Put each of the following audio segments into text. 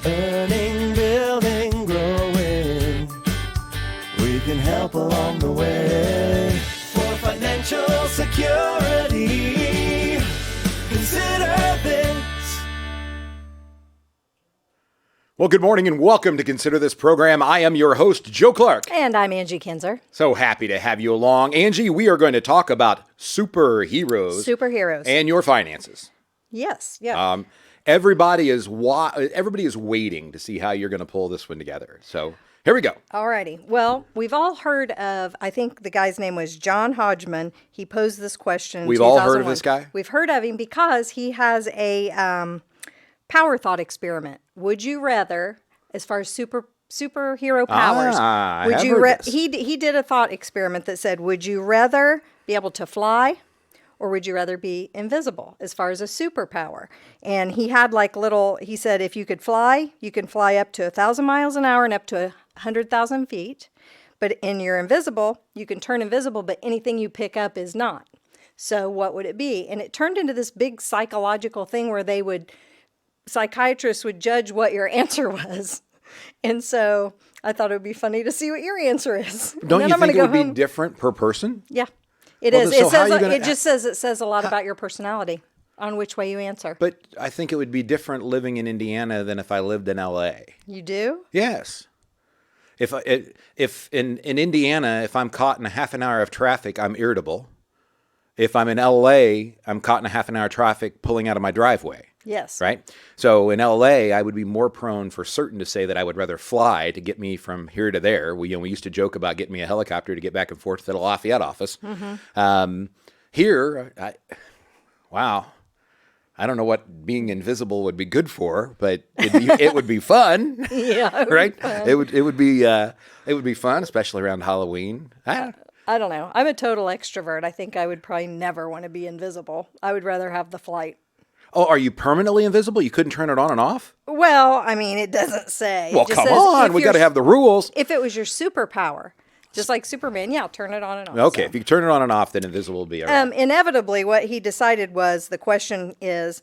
Earning, building, growing. We can help along the way. For financial security, consider this. Well, good morning and welcome to Consider This program. I am your host, Joe Clark. And I'm Angi Kinser. So happy to have you along. Angi, we are going to talk about superheroes. And your finances. Yes, yeah. Everybody is waiting to see how you're going to pull this one together. So here we go. Alrighty. Well, we've all heard of, I think the guy's name was John Hodgman. He posed this question in 2001. We've all heard of this guy? We've heard of him because he has a power thought experiment. Would you rather, as far as superhero powers, he did a thought experiment that said, would you rather be able to fly or would you rather be invisible as far as a superpower? And he had he said, if you could fly, you can fly up to 1,000 miles an hour and up to 100,000 feet. But in your invisible, you can turn invisible, but anything you pick up is not. So what would it be? And it turned into this big psychological thing where psychiatrists would judge what your answer was. And so I thought it would be funny to see what your answer is. Don't you think it would be different per person? Yeah, it is. It just says a lot about your personality on which way you answer. But I think it would be different living in Indiana than if I lived in LA. You do? Yes. If in Indiana, if I'm caught in a half an hour of traffic, I'm irritable. If I'm in LA, I'm caught in a half an hour of traffic pulling out of my driveway. Yes. Right? So in LA, I would be more prone for certain to say that I would rather fly to get me from here to there. We used to joke about getting me a helicopter to get back and forth to the Lafayette office. Mm-hmm. Here, I don't know what being invisible would be good for, but it would be fun. Yeah. Right? It would be fun, especially around Halloween. I don't know. I'm a total extrovert. I think I would probably never want to be invisible. I would rather have the flight. Oh, are you permanently invisible? You couldn't turn it on and off? Well, I mean, it doesn't say. Well, come on. We got to have the rules. If it was your superpower, just like Superman, yeah, turn it on and off. Okay, so if you turn it on and off, then invisible will be all right. Inevitably, what he decided was the question is,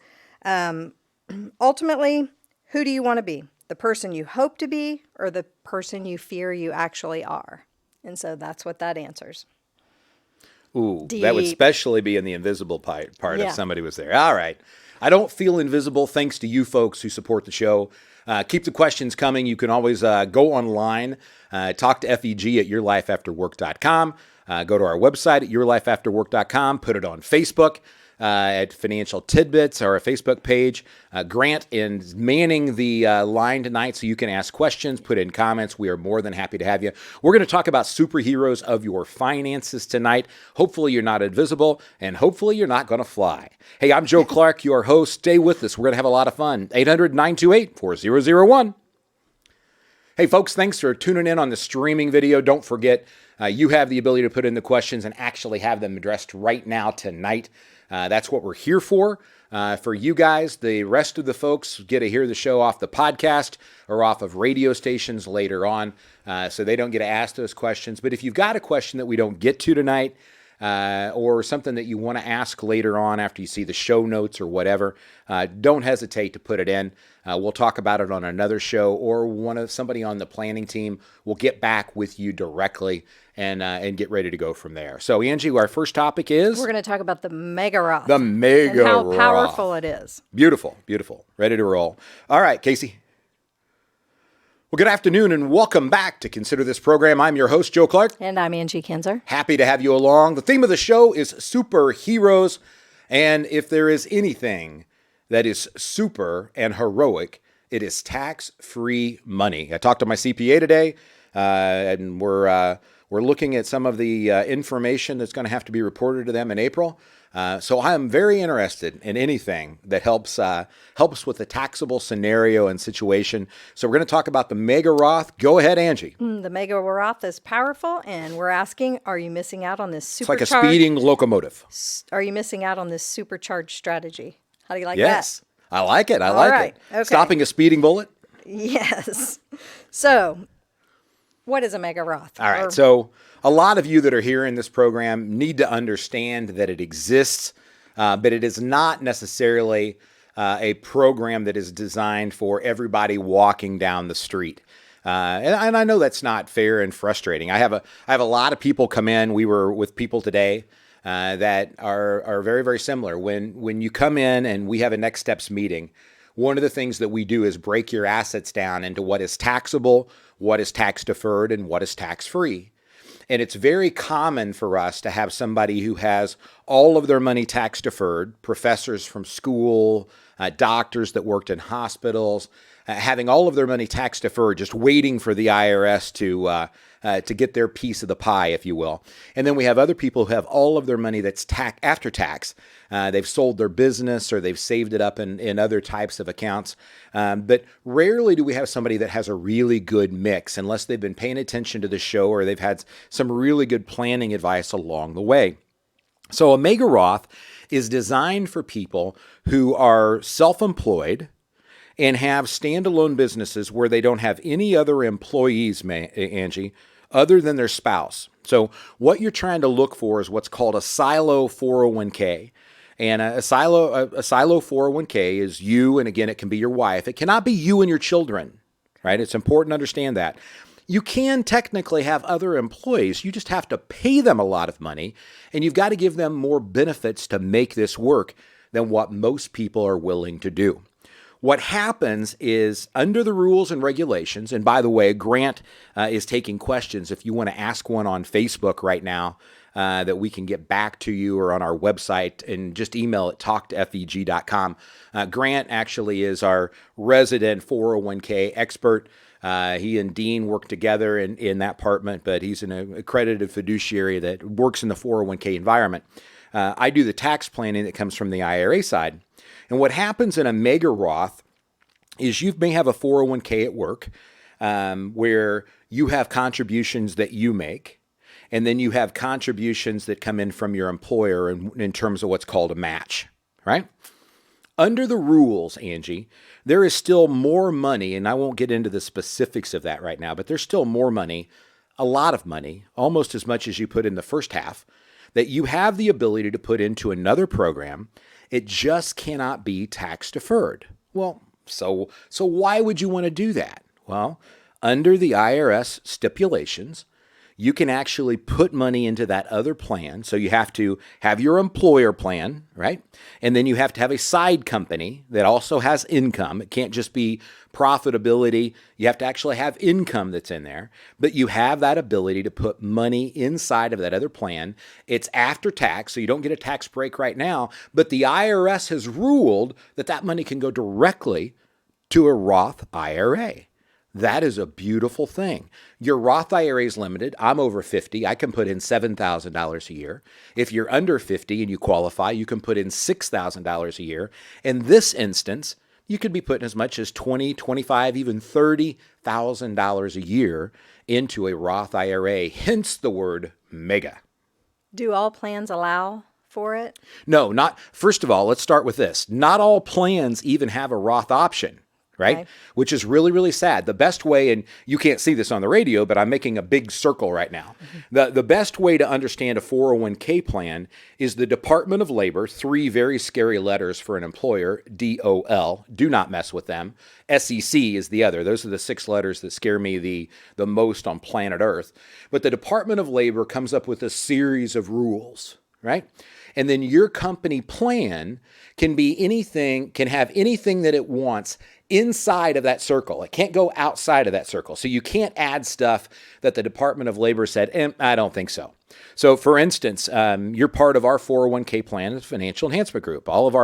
ultimately, who do you want to be? The person you hope to be or the person you fear you actually are? And so that's what that answers. Ooh, deep. That would especially be in the invisible part if somebody was there. All right. I don't feel invisible thanks to you folks who support the show. Keep the questions coming. You can always go online, talk to FEG at yourlifeafterwork.com. Go to our website at yourlifeafterwork.com. Put it on Facebook at Financial Tidbits, our Facebook page. Grant is manning the line tonight so you can ask questions, put in comments. We are more than happy to have you. We're going to talk about superheroes of your finances tonight. Hopefully you're not invisible, and hopefully you're not going to fly. Hey, I'm Joe Clark, your host. Stay with us. We're going to have a lot of fun. 800-928-4001. Hey, folks, thanks for tuning in on the streaming video. Don't forget, you have the ability to put in the questions and actually have them addressed right now tonight. That's what we're here for. For you guys, the rest of the folks get to hear the show off the podcast or off of radio stations later on, so they don't get to ask those questions. But if you've got a question that we don't get to tonight, or something that you want to ask later on after you see the show notes or whatever, don't hesitate to put it in. We'll talk about it on another show, or somebody on the planning team will get back with you directly and get ready to go from there. So, Angi, our first topic is? We're going to talk about the Mega Roth. The Mega Roth. And how powerful it is. Beautiful, beautiful. Ready to roll. All right, Casey. Well, good afternoon and welcome back to Consider This program. I'm your host, Joe Clark. And I'm Angi Kinser. Happy to have you along. The theme of the show is superheroes. And if there is anything that is super and heroic, it is tax-free money. I talked to my CPA today, and we're looking at some of the information that's going to have to be reported to them in April. So I am very interested in anything that helps with the taxable scenario and situation. So we're going to talk about the Mega Roth. Go ahead, Angi. The Mega Roth is powerful, and we're asking, are you missing out on this supercharged? It's like a speeding locomotive. Are you missing out on this supercharged strategy? How do you like that? Yes, I like it. I like it. Okay. Stopping a speeding bullet? Yes. So what is a Mega Roth? All right. So a lot of you that are here in this program need to understand that it exists, but it is not necessarily a program that is designed for everybody walking down the street. And I know that's not fair and frustrating. I have a lot of people come in. We were with people today that are very, very similar. When you come in and we have a next steps meeting, one of the things that we do is break your assets down into what is taxable, what is tax deferred, and what is tax free. And it's very common for us to have somebody who has all of their money tax deferred, professors from school, doctors that worked in hospitals, having all of their money tax deferred, just waiting for the IRS to get their piece of the pie, if you will. And then we have other people who have all of their money that's after tax. They've sold their business or they've saved it up in other types of accounts. But rarely do we have somebody that has a really good mix unless they've been paying attention to the show or they've had some really good planning advice along the way. So a Mega Roth is designed for people who are self-employed and have standalone businesses where they don't have any other employees, Angi, other than their spouse. So what you're trying to look for is what's called a silo 401k. And a silo 401k is you, and again, it can be your wife. It cannot be you and your children, right? It's important to understand that. You can technically have other employees. You just have to pay them a lot of money, and you've got to give them more benefits to make this work than what most people are willing to do. What happens is under the rules and regulations, and by the way, Grant is taking questions. If you want to ask one on Facebook right now, that we can get back to you or on our website, and just email at talktofeg.com. Grant actually is our resident 401k expert. He and Dean work together in that department, but he's an accredited fiduciary that works in the 401k environment. I do the tax planning that comes from the IRA side. And what happens in a Mega Roth is you may have a 401k at work where you have contributions that you make, and then you have contributions that come in from your employer in terms of what's called a match, right? Under the rules, Angi, there is still more money, and I won't get into the specifics of that right now, but there's still more money, a lot of money, almost as much as you put in the first half, that you have the ability to put into another program. It just cannot be tax deferred. Well, so why would you want to do that? Well, under the IRS stipulations, you can actually put money into that other plan. So you have to have your employer plan, right? And then you have to have a side company that also has income. It can't just be profitability. You have to actually have income that's in there. But you have that ability to put money inside of that other plan. It's after tax, so you don't get a tax break right now. But the IRS has ruled that that money can go directly to a Roth IRA. That is a beautiful thing. Your Roth IRA is limited. I'm over 50. I can put in $7,000 a year. If you're under 50 and you qualify, you can put in $6,000 a year. In this instance, you could be putting as much as $20,000, $25,000, even $30,000 a year into a Roth IRA, hence the word mega. Do all plans allow for it? No, not. First of all, let's start with this. Not all plans even have a Roth option. Right? Okay. Which is really, really sad. The best way, and you can't see this on the radio, but I'm making a big circle right now. Mm-hmm. The best way to understand a 401k plan is the Department of Labor, 3 very scary letters for an employer, DOL, do not mess with them. SEC is the other. Those are the 6 letters that scare me the most on planet Earth. But the Department of Labor comes up with a series of rules, right? And then your company plan can be anything, can have anything that it wants inside of that circle. It can't go outside of that circle. So you can't add stuff that the Department of Labor said, I don't think so. So for instance, you're part of our 401k plan, Financial Enhancement Group. All of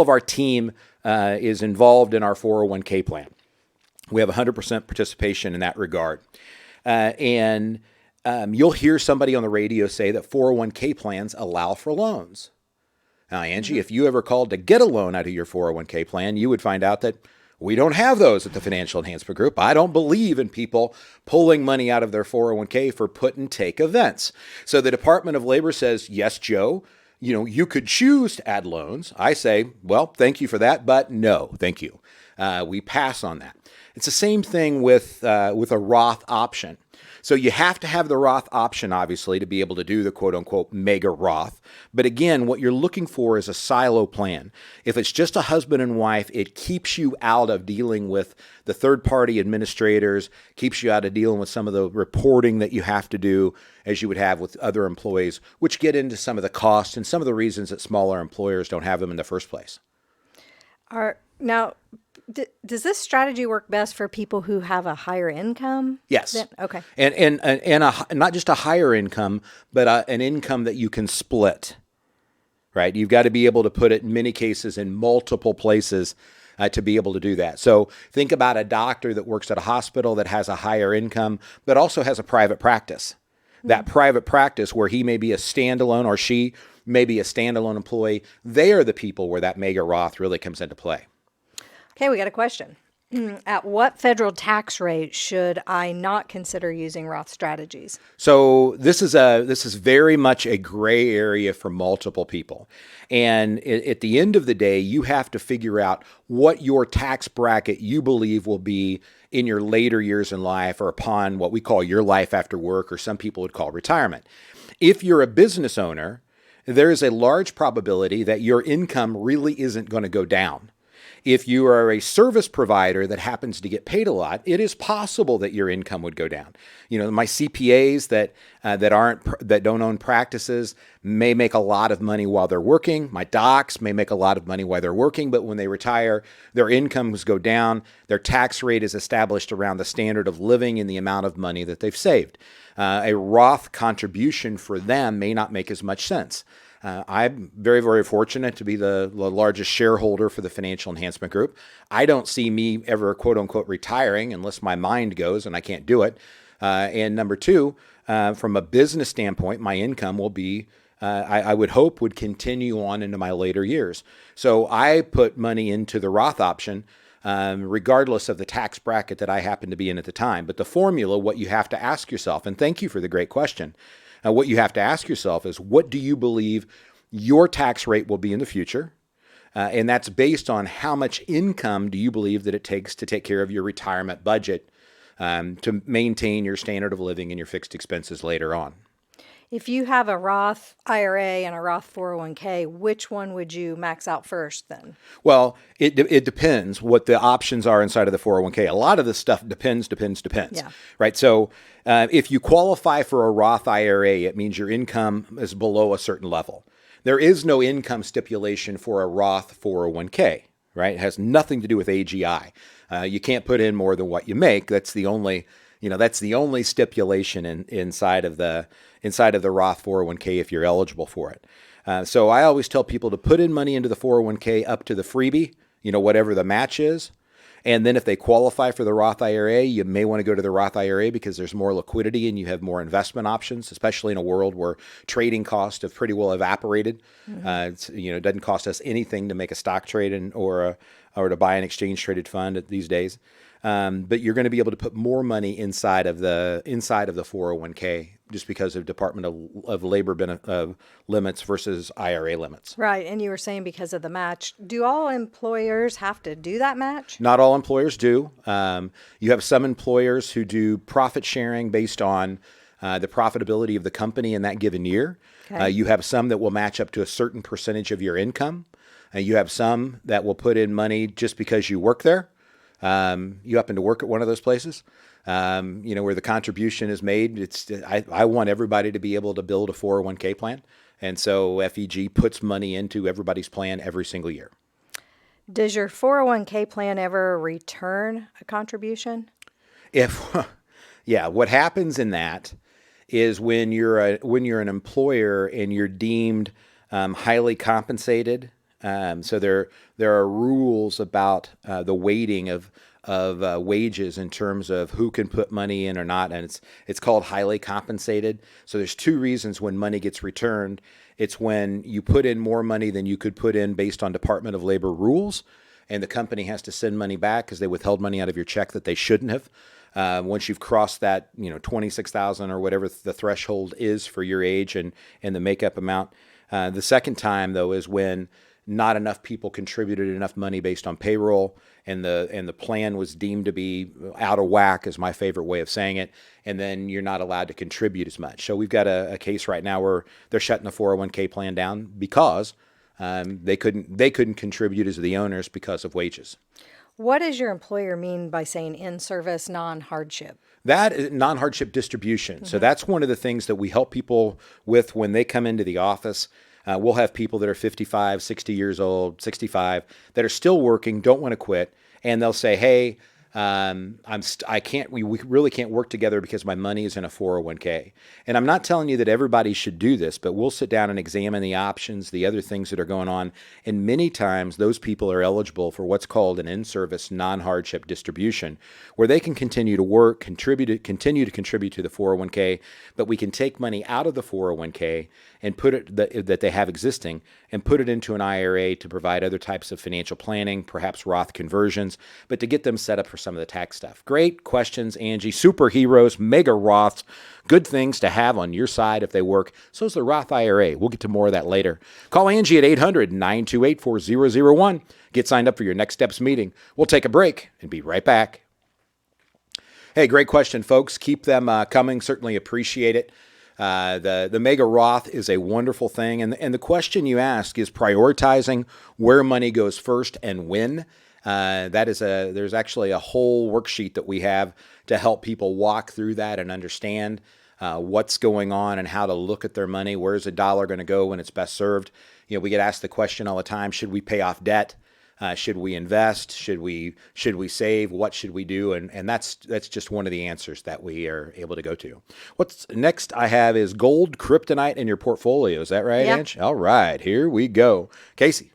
our team is involved in our 401k plan. We have 100% participation in that regard. And you'll hear somebody on the radio say that 401k plans allow for loans. Now, Angi, if you ever called to get a loan out of your 401k plan, you would find out that we don't have those at the Financial Enhancement Group. I don't believe in people pulling money out of their 401k for put and take events. So the Department of Labor says, yes, Joe, you could choose to add loans. I say, well, thank you for that, but no, thank you. we pass on that. It's the same thing with a Roth option. So you have to have the Roth option, obviously, to be able to do the quote-unquote Mega Roth. But again, what you're looking for is a silo plan. If it's just a husband and wife, it keeps you out of dealing with the third-party administrators, keeps you out of dealing with some of the reporting that you have to do as you would have with other employees, which get into some of the costs and some of the reasons that smaller employers don't have them in the first place. Now, does this strategy work best for people who have a higher income? Yes. Okay. And not just a higher income, but an income that you can split, right? You've got to be able to put it in many cases in multiple places to be able to do that. So think about a doctor that works at a hospital that has a higher income, but also has a private practice. That private practice where he may be a standalone or she may be a standalone employee, they are the people where that Mega Roth really comes into play. Okay, we got a question. At what federal tax rate should I not consider using Roth strategies? So this is very much a gray area for multiple people. And at the end of the day, you have to figure out what your tax bracket you believe will be in your later years in life or upon what we call your life after work, or some people would call retirement. If you're a business owner, there is a large probability that your income really isn't going to go down. If you are a service provider that happens to get paid a lot, it is possible that your income would go down. You know, my CPAs that don't own practices may make a lot of money while they're working. My docs may make a lot of money while they're working, but when they retire, their incomes go down. Their tax rate is established around the standard of living and the amount of money that they've saved. A Roth contribution for them may not make as much sense. I'm very, very fortunate to be the largest shareholder for the Financial Enhancement Group. I don't see me ever, quote unquote, retiring unless my mind goes and I can't do it. And number two, from a business standpoint, my income will be, I would hope, would continue on into my later years. So I put money into the Roth option, regardless of the tax bracket that I happen to be in at the time. But the formula, what you have to ask yourself, and thank you for the great question, what you have to ask yourself is, what do you believe your tax rate will be in the future? And that's based on how much income do you believe that it takes to take care of your retirement budget, to maintain your standard of living and your fixed expenses later on. If you have a Roth IRA and a Roth 401k, which one would you max out first then? Well, it depends what the options are inside of the 401k. A lot of this stuff depends. Yeah. Right? So if you qualify for a Roth IRA, it means your income is below a certain level. There is no income stipulation for a Roth 401k, right? It has nothing to do with AGI. You can't put in more than what you make. That's the only stipulation inside of the Roth 401k if you're eligible for it. So I always tell people to put in money into the 401k up to the freebie, whatever the match is. And then if they qualify for the Roth IRA, you may want to go to the Roth IRA because there's more liquidity and you have more investment options, especially in a world where trading costs have pretty well evaporated. Mm-hmm. It doesn't cost us anything to make a stock trade or to buy an exchange traded fund these days. But you're going to be able to put more money inside of the 401k just because of Department of Labor limits versus IRA limits. Right, and you were saying because of the match. Do all employers have to do that match? Not all employers do. You have some employers who do profit sharing based on the profitability of the company in that given year. Okay. You have some that will match up to a certain percentage of your income. You have some that will put in money just because you work there. You happen to work at one of those places, where the contribution is made. I want everybody to be able to build a 401k plan. And so FEG puts money into everybody's plan every single year. Does your 401k plan ever return a contribution? What happens in that is when you're an employer and you're deemed highly compensated. So there are rules about the weighting of wages in terms of who can put money in or not, and it's called highly compensated. So there's two reasons when money gets returned. It's when you put in more money than you could put in based on Department of Labor rules, and the company has to send money back because they withheld money out of your check that they shouldn't have. Once you've crossed that, $26,000 or whatever the threshold is for your age and the makeup amount. The second time though is when not enough people contributed enough money based on payroll, and the plan was deemed to be out of whack, is my favorite way of saying it, and then you're not allowed to contribute as much. So we've got a case right now where they're shutting the 401k plan down because they couldn't contribute as the owners because of wages. What does your employer mean by saying in-service non-hardship? That is non-hardship distribution. So that's one of the things that we help people with when they come into the office. We'll have people that are 55, 60 years old, 65, that are still working, don't want to quit, and they'll say, hey, we really can't work together because my money is in a 401k. And I'm not telling you that everybody should do this, but we'll sit down and examine the options, the other things that are going on. And many times those people are eligible for what's called an in-service non-hardship distribution, where they can continue to work, continue to contribute to the 401k, but we can take money out of the 401k and put it that they have existing and put it into an IRA to provide other types of financial planning, perhaps Roth conversions, but to get them set up for some of the tax stuff. Great questions, Angi. Superheroes, Mega Roths, good things to have on your side if they work. So is the Roth IRA. We'll get to more of that later. Call Angi at 800-928-4001. Get signed up for your Next Steps meeting. We'll take a break and be right back. Hey, great question, folks. Keep them coming. Certainly appreciate it. The Mega Roth is a wonderful thing. And the question you ask is prioritizing where money goes first and when. There's actually a whole worksheet that we have to help people walk through that and understand what's going on and how to look at their money. Where's a dollar going to go when it's best served? You know, we get asked the question all the time, should we pay off debt? Should we invest? Should we save? What should we do? And that's just one of the answers that we are able to go to. What's next I have is gold, kryptonite in your portfolio. Is that right, Yeah. Ange? All right, here we go. Casey.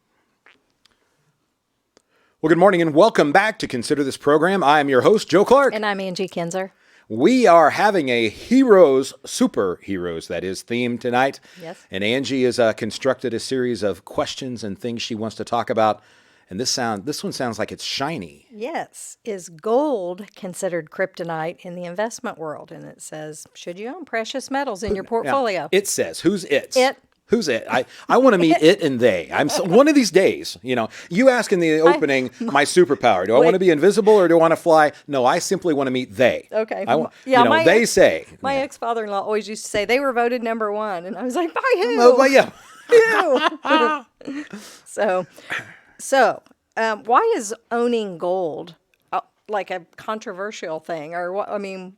Well, good morning and welcome back to Consider This Program. I am your host, Joe Clark. And I'm Angi Kinser. We are having a superheroes, that is, theme tonight. Yes. And Angi has constructed a series of questions and things she wants to talk about. And this one sounds like it's shiny. Yes. Is gold considered kryptonite in the investment world? And it says, should you own precious metals in your portfolio? Now, it says, who's it? It. Who's it? I want to meet it and they. One of these days, you ask in the opening, my superpower. Do I want to be invisible or do I want to fly? No, I simply want to meet they. Okay. They say. My ex-father-in-law always used to say they were voted number one. And I was like, by who? Oh, well, yeah. Who? So, why is owning gold like a controversial thing? Or what? I mean,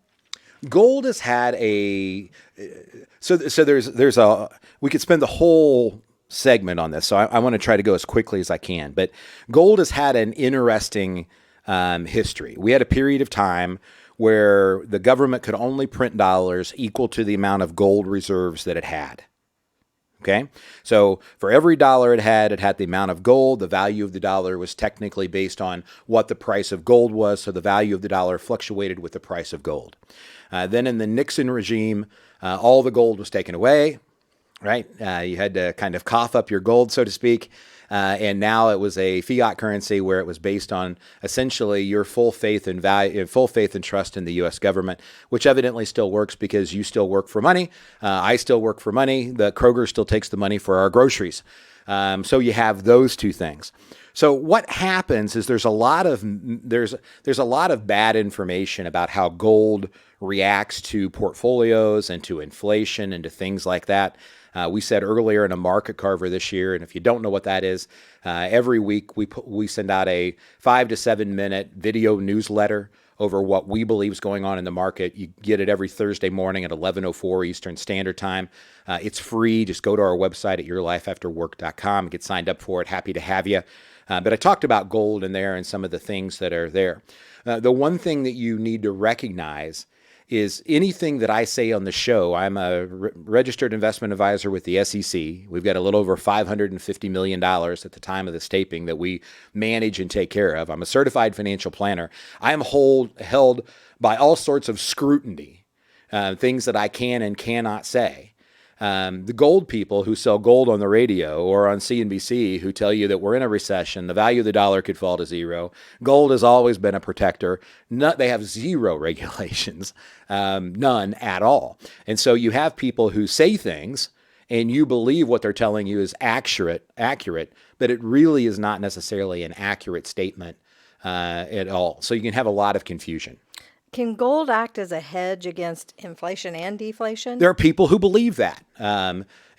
gold has had a so there's a we could spend the whole segment on this, so I want to try to go as quickly as I can. But gold has had an interesting history. We had a period of time where the government could only print dollars equal to the amount of gold reserves that it had. Okay, so for every dollar it had the amount of gold. The value of the dollar was technically based on what the price of gold was, so the value of the dollar fluctuated with the price of gold. Then in the Nixon regime, all the gold was taken away, right? You had to kind of cough up your gold, so to speak. And now it was a fiat currency where it was based on essentially your full faith and trust in the U.S. government, which evidently still works because you still work for money. I still work for money. The Kroger still takes the money for our groceries. So you have those two things. So what happens is there's a lot of bad information about how gold reacts to portfolios and to inflation and to things like that. We said earlier in a market carver this year, and if you don't know what that is, every week we send out a 5 to 7 minute video newsletter over what we believe is going on in the market. You get it every Thursday morning at 11:04 Eastern Standard Time. It's free. Just go to our website at yourlifeafterwork.com and get signed up for it. Happy to have you. But I talked about gold in there and some of the things that are there. The one thing that you need to recognize is anything that I say on the show. I'm a registered investment advisor with the SEC. We've got a little over $550 million at the time of this taping that we manage and take care of. I'm a certified financial planner. I am held by all sorts of scrutiny, things that I can and cannot say. The gold people who sell gold on the radio or on CNBC who tell you that we're in a recession, the value of the dollar could fall to zero. Gold has always been a protector. They have zero regulations, none at all. And so you have people who say things and you believe what they're telling you is accurate, but it really is not necessarily an accurate statement at all. So you can have a lot of confusion. Can gold act as a hedge against inflation and deflation? There are people who believe that.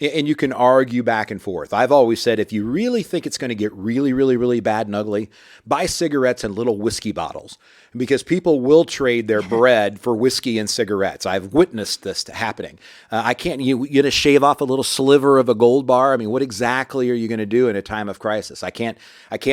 And you can argue back and forth. I've always said, if you really think it's going to get really, really, really bad and ugly, buy cigarettes and little whiskey bottles, because people will trade their bread for whiskey and cigarettes. I've witnessed this happening. You're going to shave off a little sliver of a gold bar. I mean, what exactly are you going to do in a time of crisis? I can't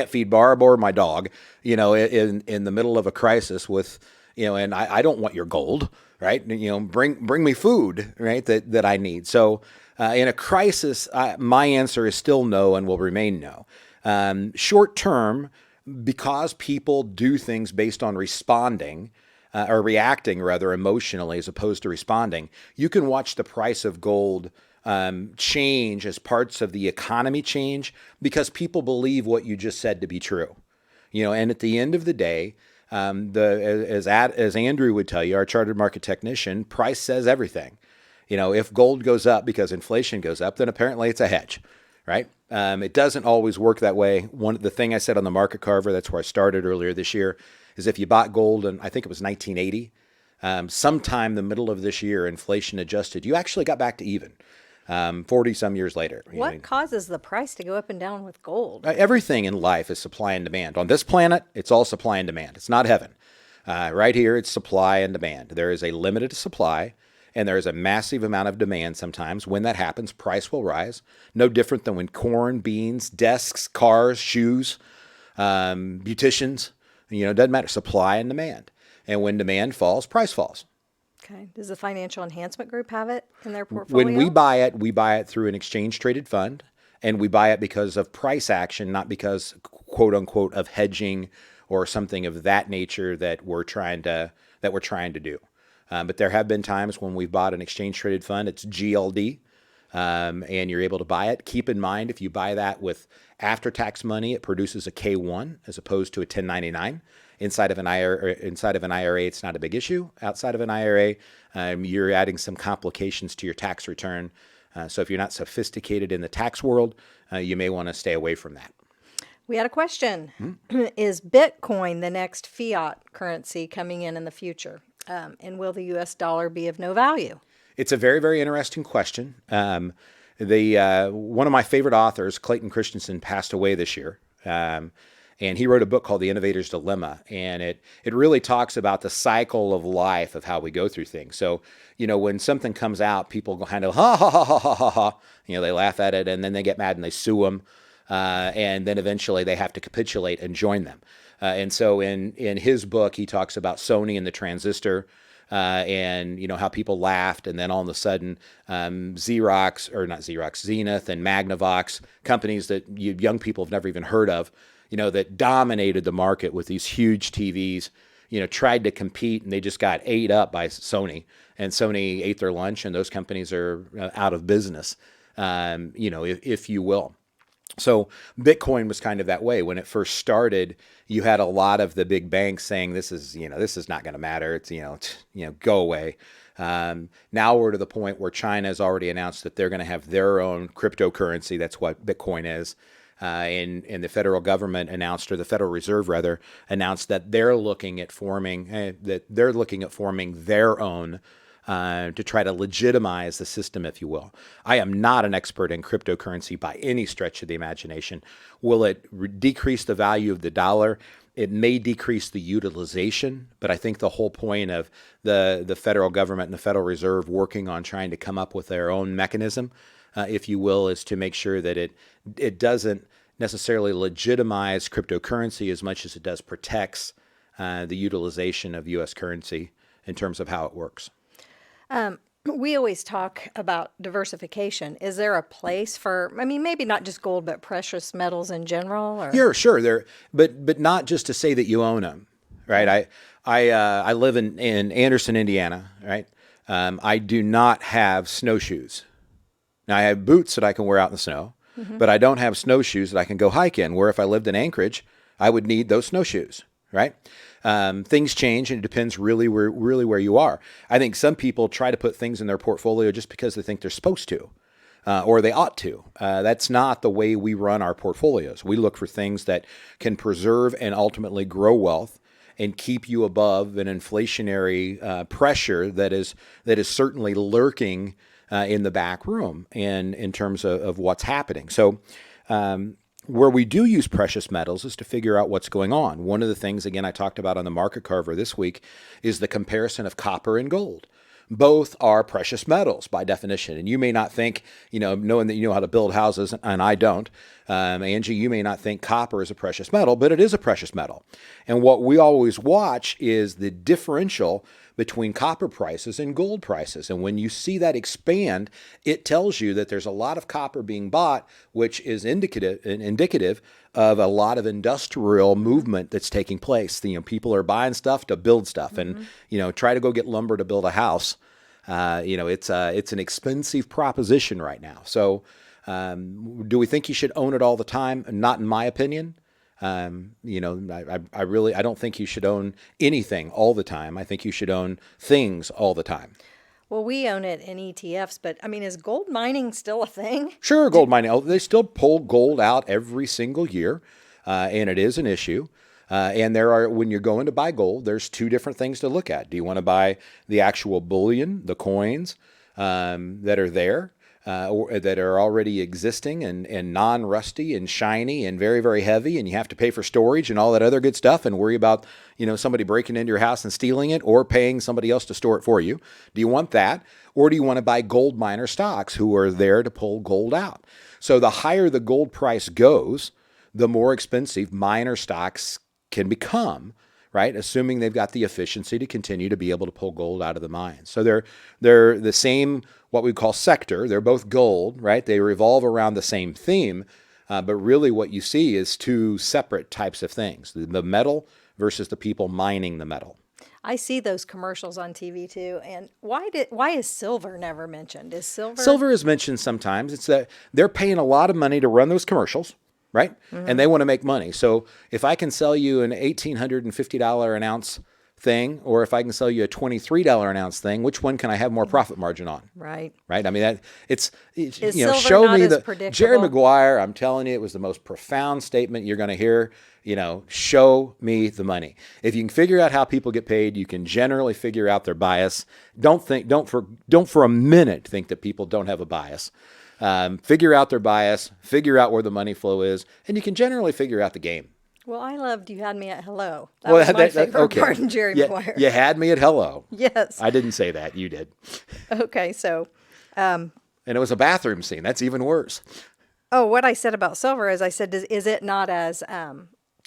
feed Barb or my dog, in the middle of a crisis with, and I don't want your gold, right? Bring me food, right? That I need. So in a crisis, my answer is still no and will remain no. Short term, because people do things based on responding or reacting rather emotionally as opposed to responding, you can watch the price of gold change as parts of the economy change because people believe what you just said to be true. And at the end of the day, as Andrew would tell you, our chartered market technician, price says everything. If gold goes up because inflation goes up, then apparently it's a hedge, right? It doesn't always work that way. The thing I said on the market carver, that's where I started earlier this year, is if you bought gold in, I think it was 1980, sometime the middle of this year, inflation adjusted, you actually got back to even. 40 some years later. What causes the price to go up and down with gold? Everything in life is supply and demand. On this planet, it's all supply and demand. It's not heaven. Right here, it's supply and demand. There is a limited supply and there is a massive amount of demand sometimes. When that happens, price will rise. No different than when corn, beans, desks, cars, shoes, beauticians, it doesn't matter. Supply and demand. And when demand falls, price falls. Okay. Does the Financial Enhancement Group have it in their portfolio? When we buy it through an exchange-traded fund, and we buy it because of price action, not because, quote unquote, of hedging or something of that nature that we're trying to do. But there have been times when we've bought an exchange-traded fund. It's GLD, and you're able to buy it. Keep in mind, if you buy that with after-tax money, it produces a K1 as opposed to a 1099. Inside of an IRA, it's not a big issue. Outside of an IRA, you're adding some complications to your tax return. So if you're not sophisticated in the tax world, you may want to stay away from that. We had a question. Is Bitcoin the next fiat currency coming in the future? And will the U.S. dollar be of no value? It's a very, very interesting question. One of my favorite authors, Clayton Christensen, passed away this year. And he wrote a book called The Innovator's Dilemma. And it really talks about the cycle of life of how we go through things. So, when something comes out, people go kind of, ha, ha, ha, ha, ha, ha, ha. They laugh at it and then they get mad and they sue them. And then eventually they have to capitulate and join them. And so in his book, he talks about Sony and the transistor. And how people laughed, and then all of a sudden, Zenith and Magnavox, companies that young people have never even heard of, that dominated the market with these huge TVs, tried to compete, and they just got ate up by Sony, and Sony ate their lunch, and those companies are out of business, if you will. So Bitcoin was kind of that way. When it first started, you had a lot of the big banks saying, this is not going to matter. It's, go away. Now we're to the point where China has already announced that they're going to have their own cryptocurrency. That's what Bitcoin is. And the federal government announced, or the Federal Reserve rather, announced that they're looking at forming their own to try to legitimize the system, if you will. I am not an expert in cryptocurrency by any stretch of the imagination. Will it decrease the value of the dollar? It may decrease the utilization, but I think the whole point of the federal government and the Federal Reserve working on trying to come up with their own mechanism, if you will, is to make sure that it doesn't necessarily legitimize cryptocurrency as much as it does protects the utilization of U.S. currency in terms of how it works. We always talk about diversification. Is there a place for, maybe not just gold, but precious metals in general? Or? Yeah, sure. But not just to say that you own them, right? I live in Anderson, Indiana, right? I do not have snowshoes. Now, I have boots that I can wear out in the snow, but I don't have snowshoes that I can go hike in, where if I lived in Anchorage, I would need those snowshoes, right? Things change, and it depends really where you are. I think some people try to put things in their portfolio just because they think they're supposed to. or they ought to. That's not the way we run our portfolios. We look for things that can preserve and ultimately grow wealth and keep you above an inflationary pressure that is certainly lurking in the back room and in terms of what's happening. So where we do use precious metals is to figure out what's going on. One of the things, again, I talked about on the market carver this week is the comparison of copper and gold. Both are precious metals by definition. And you may not think, knowing that you know how to build houses, and I don't, Angi, you may not think copper is a precious metal, but it is a precious metal. And what we always watch is the differential between copper prices and gold prices. And when you see that expand, it tells you that there's a lot of copper being bought, which is indicative of a lot of industrial movement that's taking place. People are buying stuff to build stuff, and try to go get lumber to build a house. It's an expensive proposition right now. So, do we think you should own it all the time? Not in my opinion. I don't think you should own anything all the time. I think you should own things all the time. Well, we own it in ETFs, but is gold mining still a thing? Sure, gold mining. They still pull gold out every single year, and it is an issue. And when you're going to buy gold, there's two different things to look at. Do you want to buy the actual bullion, the coins that are there? Or that are already existing and non-rusty and shiny and very, very heavy, and you have to pay for storage and all that other good stuff and worry about, somebody breaking into your house and stealing it or paying somebody else to store it for you. Do you want that? Or do you want to buy gold miner stocks who are there to pull gold out? So the higher the gold price goes, the more expensive miner stocks can become, right? Assuming they've got the efficiency to continue to be able to pull gold out of the mines. So they're the same, what we call sector. They're both gold, right? They revolve around the same theme, but really what you see is two separate types of things: the metal versus the people mining the metal. I see those commercials on TV too. And why is silver never mentioned? Is silver? Silver is mentioned sometimes. It's that they're paying a lot of money to run those commercials, right? Mm-hmm. And they want to make money. So if I can sell you an $1,850 an ounce thing, or if I can sell you a $23 an ounce thing, which one can I have more profit margin on? Right. Right. I mean, is show me predictable? Jerry Maguire. I'm telling you, it was the most profound statement you're going to hear. Show me the money. If you can figure out how people get paid, you can generally figure out their bias. Don't for a minute think that people don't have a bias. Figure out their bias, figure out where the money flow is, and you can generally figure out the game. Well, I loved you had me at hello. That was my favorite part in Jerry Maguire. You had me at hello. Yes. I didn't say that. You did. Okay, so. And it was a bathroom scene. That's even worse. Oh, what I said about silver is I said, is it not as,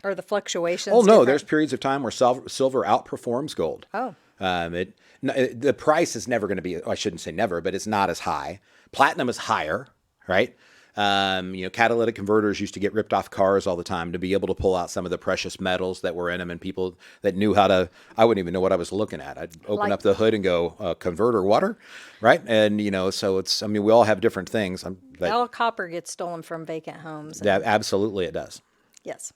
or the fluctuations? Oh, no. Different? There's periods of time where silver outperforms gold. Oh. The price is never going to be, I shouldn't say never, but it's not as high. Platinum is higher, right? Catalytic converters used to get ripped off cars all the time to be able to pull out some of the precious metals that were in them, and people that knew how to, I wouldn't even know what I was looking at. I'd open up the hood and go, converter water, right? And, so we all have different things. All copper gets stolen from vacant homes. Yeah, absolutely it does. Yes.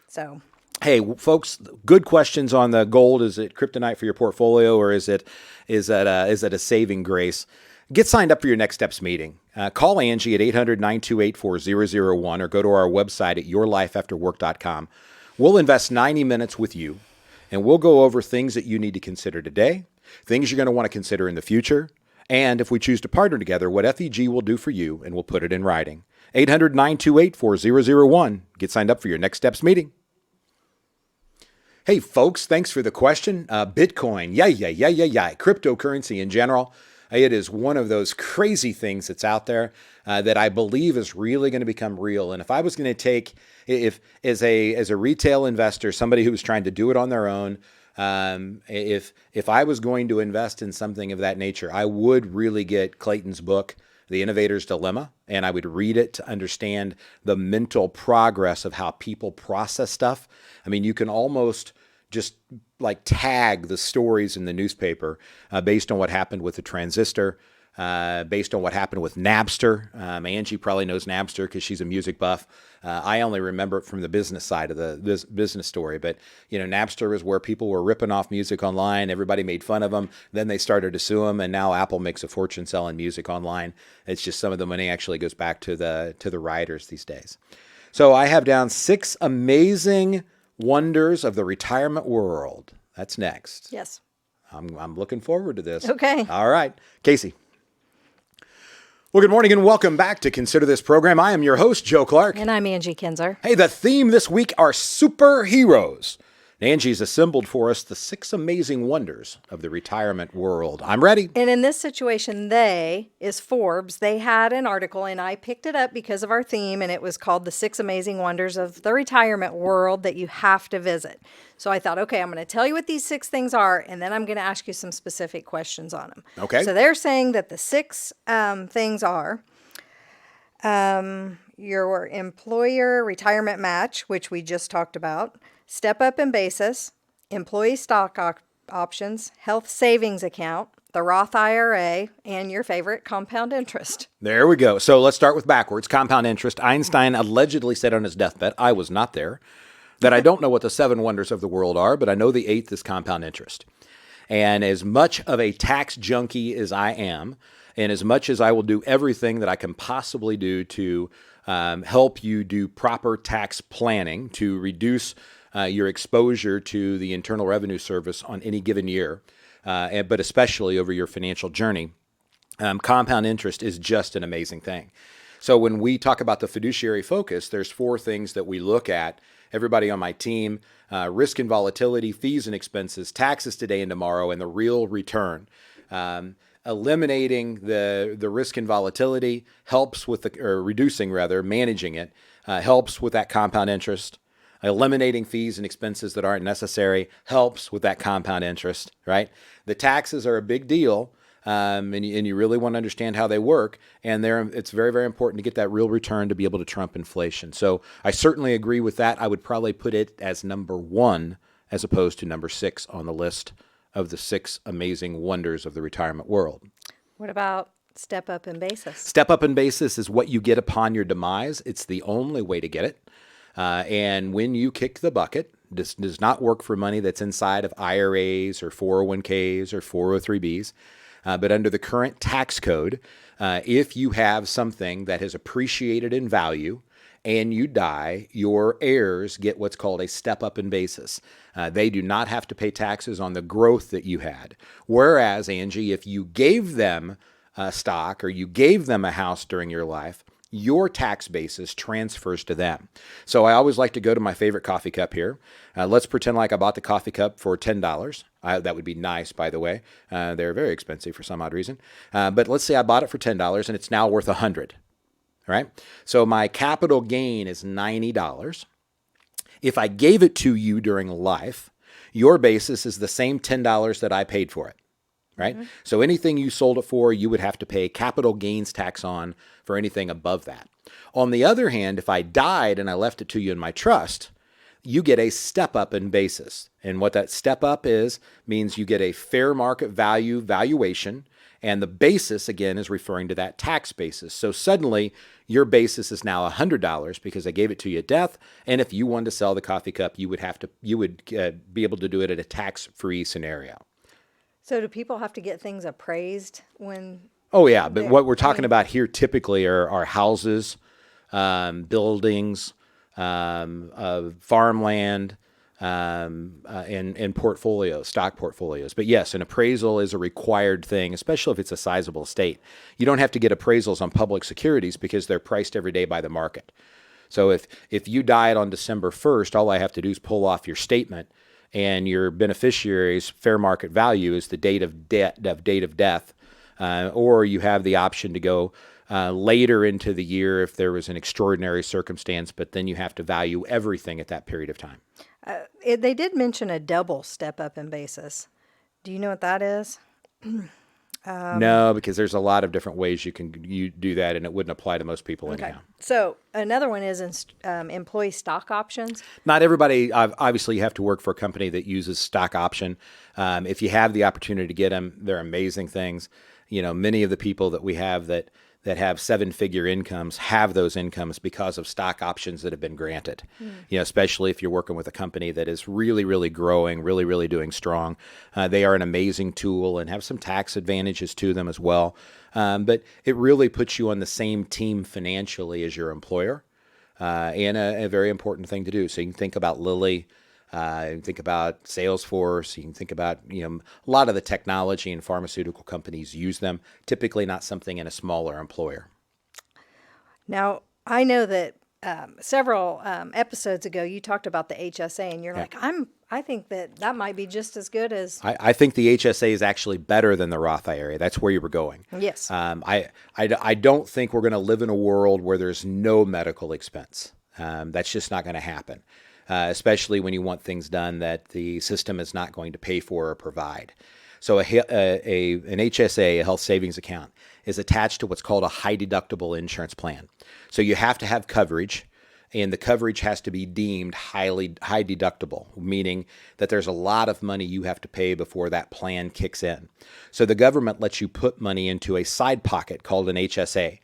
So. Hey, folks, good questions on the gold. Is it kryptonite for your portfolio, or is it a saving grace? Get signed up for your Next Steps meeting. Call Angi at 800-928-4001 or go to our website at yourlifeafterwork.com. We'll invest 90 minutes with you, and we'll go over things that you need to consider today, things you're going to want to consider in the future, and if we choose to partner together, what FEG will do for you, and we'll put it in writing. 800-928-4001. Get signed up for your Next Steps meeting. Hey, folks, thanks for the question. Bitcoin, cryptocurrency in general. It is one of those crazy things that's out there that I believe is really going to become real. And if I was going to take, as a retail investor, somebody who was trying to do it on their own, if I was going to invest in something of that nature, I would really get Clayton's book, The Innovator's Dilemma, and I would read it to understand the mental progress of how people process stuff. I mean, you can almost just like tag the stories in the newspaper based on what happened with the transistor. based on what happened with Napster. Angi probably knows Napster because she's a music buff. I only remember it from the business side of the business story. But, Napster was where people were ripping off music online. Everybody made fun of them. Then they started to sue them. And now Apple makes a fortune selling music online. It's just some of the money actually goes back to the writers these days. So I have down 6 amazing wonders of the retirement world. That's next. Yes. I'm looking forward to this. Okay. All right. Casey. Well, good morning and welcome back to Consider This Program. I am your host, Joe Clark. And I'm Angi Kinser. Hey, the theme this week are superheroes. Angi's assembled for us the 6 amazing wonders of the retirement world. I'm ready. And in this situation, they is Forbes. They had an article, and I picked it up because of our theme, and it was called The 6 Amazing Wonders of the Retirement World That You Have to Visit. So I thought, okay, I'm going to tell you what these 6 things are, and then I'm going to ask you some specific questions on them. Okay. So they're saying that the 6 things are your employer retirement match, which we just talked about, step up in basis, employee stock options, health savings account, the Roth IRA, and your favorite compound interest. There we go. So let's start with backwards. Compound interest. Einstein allegedly said on his deathbed, I was not there, that I don't know what the 7 wonders of the world are, but I know the 8th is compound interest. And as much of a tax junkie as I am, and as much as I will do everything that I can possibly do to help you do proper tax planning to reduce your exposure to the Internal Revenue Service on any given year, but especially over your financial journey, compound interest is just an amazing thing. So when we talk about the fiduciary focus, there's 4 things that we look at. Everybody on my team, risk and volatility, fees and expenses, taxes today and tomorrow, and the real return. Eliminating the risk and volatility helps with managing it, helps with that compound interest. Eliminating fees and expenses that aren't necessary helps with that compound interest, right? The taxes are a big deal, and you really want to understand how they work, and it's very, very important to get that real return to be able to trump inflation. So I certainly agree with that. I would probably put it as number 1 as opposed to number 6 on the list of the 6 amazing wonders of the retirement world. What about step up in basis? Step up in basis is what you get upon your demise. It's the only way to get it. And when you kick the bucket, this does not work for money that's inside of IRAs or 401ks or 403bs. But under the current tax code, if you have something that has appreciated in value and you die, your heirs get what's called a step up in basis. They do not have to pay taxes on the growth that you had. Whereas, Angi, if you gave them stock or you gave them a house during your life, your tax basis transfers to them. So I always like to go to my favorite coffee cup here. Let's pretend like I bought the coffee cup for $10. That would be nice, by the way. They're very expensive for some odd reason. But let's say I bought it for $10 and it's now worth $100. All right. So my capital gain is $90. If I gave it to you during life, your basis is the same $10 that I paid for it. Right? Mm-hmm. So anything you sold it for, you would have to pay capital gains tax on for anything above that. On the other hand, if I died and I left it to you in my trust, you get a step up in basis. And what that step up means you get a fair market valuation. And the basis, again, is referring to that tax basis. So suddenly your basis is now $100 because I gave it to you at death. And if you wanted to sell the coffee cup, you would be able to do it at a tax-free scenario. So do people have to get things appraised when? Oh, yeah. But what we're talking about here typically are houses, buildings, farmland, and portfolios, stock portfolios. But yes, an appraisal is a required thing, especially if it's a sizable estate. You don't have to get appraisals on public securities because they're priced every day by the market. So if you died on December 1st, all I have to do is pull off your statement, and your beneficiary's fair market value is the date of death, or you have the option to go later into the year if there was an extraordinary circumstance, but then you have to value everything at that period of time. They did mention a double step up in basis. Do you know what that is? No, because there's a lot of different ways you do that, and it wouldn't apply to most people anyhow. So another one is employee stock options. Not everybody, obviously you have to work for a company that uses stock option. If you have the opportunity to get them, they're amazing things. many of the people that we have that have 7-figure incomes have those incomes because of stock options that have been granted. Especially if you're working with a company that is really, really growing, really, really doing strong. They are an amazing tool and have some tax advantages to them as well. But it really puts you on the same team financially as your employer, and a very important thing to do. So you can think about Lilly. You can think about Salesforce. You can think about, a lot of the technology and pharmaceutical companies use them, typically not something in a smaller employer. Now, I know that several episodes ago, you talked about the HSA, and you're like, I think that might be just as good as... I think the HSA is actually better than the Roth IRA. That's where you were going. Yes. I don't think we're going to live in a world where there's no medical expense. That's just not going to happen. Especially when you want things done that the system is not going to pay for or provide. So an HSA, a health savings account, is attached to what's called a high deductible insurance plan. So you have to have coverage, and the coverage has to be deemed high deductible, meaning that there's a lot of money you have to pay before that plan kicks in. So the government lets you put money into a side pocket called an HSA,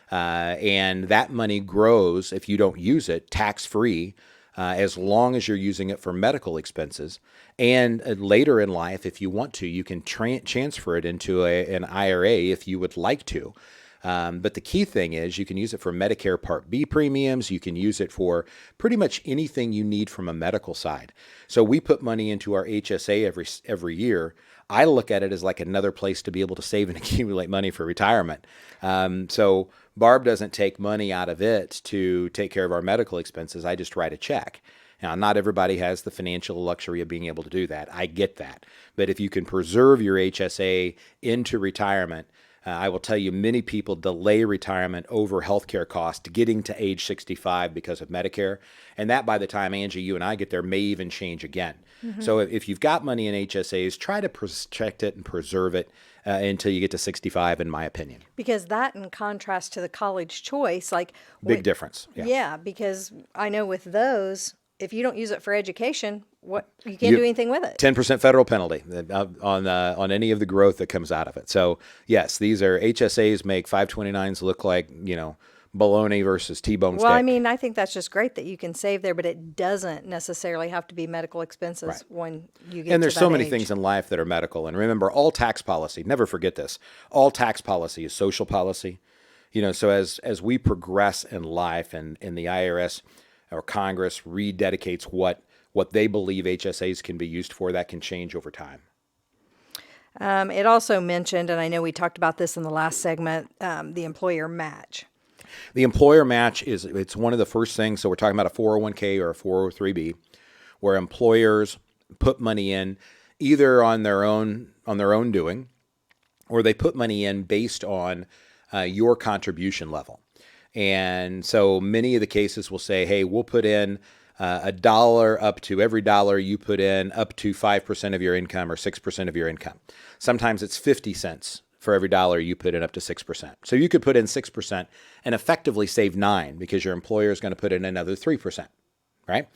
and that money grows if you don't use it tax-free, as long as you're using it for medical expenses. And later in life, if you want to, you can transfer it into an IRA if you would like to. But the key thing is you can use it for Medicare Part B premiums. You can use it for pretty much anything you need from a medical side. So we put money into our HSA every year. I look at it as like another place to be able to save and accumulate money for retirement. So Barb doesn't take money out of it to take care of our medical expenses. I just write a check. Now, not everybody has the financial luxury of being able to do that. I get that. But if you can preserve your HSA into retirement, I will tell you many people delay retirement over healthcare costs getting to age 65 because of Medicare. And that by the time, Angie, you and I get there may even change again. So if you've got money in HSAs, try to protect it and preserve it until you get to 65, in my opinion. Because that, in contrast to the college choice, Big difference. Yeah, because I know with those, if you don't use it for education, you can't do anything with it. 10% federal penalty on any of the growth that comes out of it. So yes, these are HSAs make 529s look like, bologna versus T-bone steak. Well, I mean, I think that's just great that you can save there, but it doesn't necessarily have to be medical expenses when you get And there's to that so many age. things in life that are medical. And remember, all tax policy, never forget this, all tax policy is social policy. So as we progress in life and the IRS or Congress rededicates what they believe HSAs can be used for, that can change over time. It also mentioned, and I know we talked about this in the last segment, the employer match. The employer match it's one of the first things. So we're talking about a 401k or a 403b, where employers put money in either on their own doing, or they put money in based on your contribution level. And so many of the cases will say, hey, we'll put in $1 up to every dollar you put in up to 5% of your income or 6% of your income. Sometimes it's 50 cents for every dollar you put in up to 6%. So you could put in 6% and effectively save 9 because your employer is going to put in another 3%, right?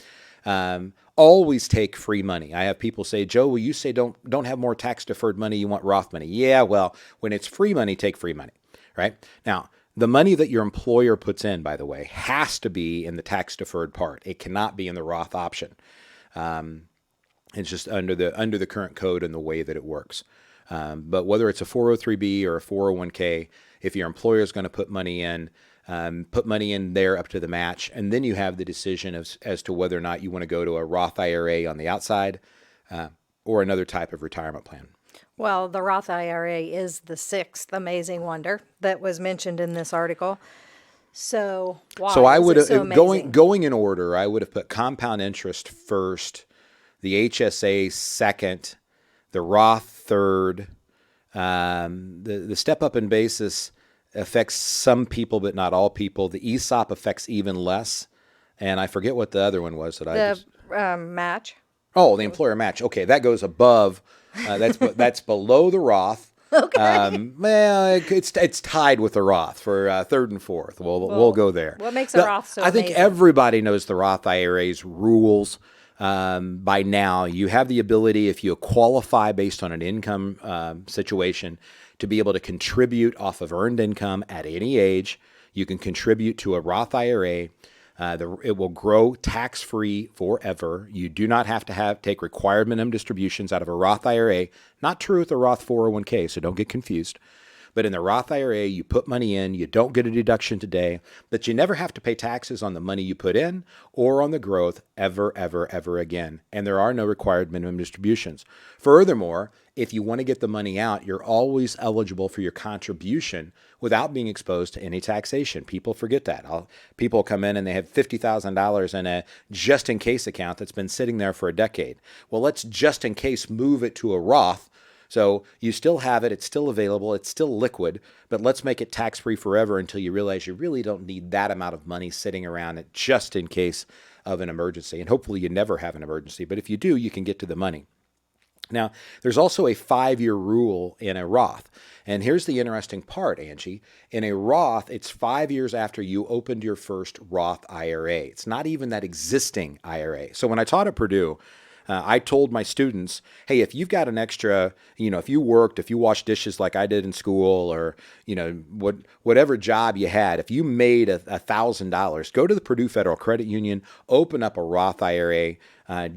Always take free money. I have people say, Joe, well, you say don't have more tax deferred money, you want Roth money. Yeah, well, when it's free money, take free money, right? Now, the money that your employer puts in, by the way, has to be in the tax deferred part. It cannot be in the Roth option. It's just under the current code and the way that it works. But whether it's a 403b or a 401k, if your employer is going to put money in there up to the match, and then you have the decision as to whether or not you want to go to a Roth IRA on the outside or another type of retirement plan. Well, the Roth IRA is the sixth amazing wonder that was mentioned in this article. So why? So I would have going in order. I would have put compound interest first, the HSA second, the Roth third. The step up in basis affects some people, but not all people. The ESOP affects even less. And I forget what the other one was match. Oh, the employer match. Okay, that goes above. That's below the Roth. Okay. Well, it's tied with the Roth for third and fourth. We'll go there. What makes a Roth so I think amazing? everybody knows the Roth IRA's rules. by now, you have the ability, if you qualify based on an income situation, to be able to contribute off of earned income at any age. You can contribute to a Roth IRA. It will grow tax-free forever. You do not have to take required minimum distributions out of a Roth IRA. Not true with a Roth 401k, so don't get confused. But in the Roth IRA, you put money in, you don't get a deduction today, but you never have to pay taxes on the money you put in or on the growth ever, ever, ever again. And there are no required minimum distributions. Furthermore, if you want to get the money out, you're always eligible for your contribution without being exposed to any taxation. People forget that. People come in and they have $50,000 in a just-in-case account that's been sitting there for a decade. Well, let's just-in-case move it to a Roth. So you still have it, it's still available, it's still liquid, but let's make it tax-free forever until you realize you really don't need that amount of money sitting around it just in case of an emergency. And hopefully you never have an emergency, but if you do, you can get to the money. Now, there's also a 5-year rule in a Roth. And here's the interesting part, Angie. In a Roth, it's 5 years after you opened your first Roth IRA. It's not even that existing IRA. So when I taught at Purdue, I told my students, hey, if you've got an extra, if you worked, if you washed dishes like I did in school, or, whatever job you had, if you made $1,000, go to the Purdue Federal Credit Union, open up a Roth IRA,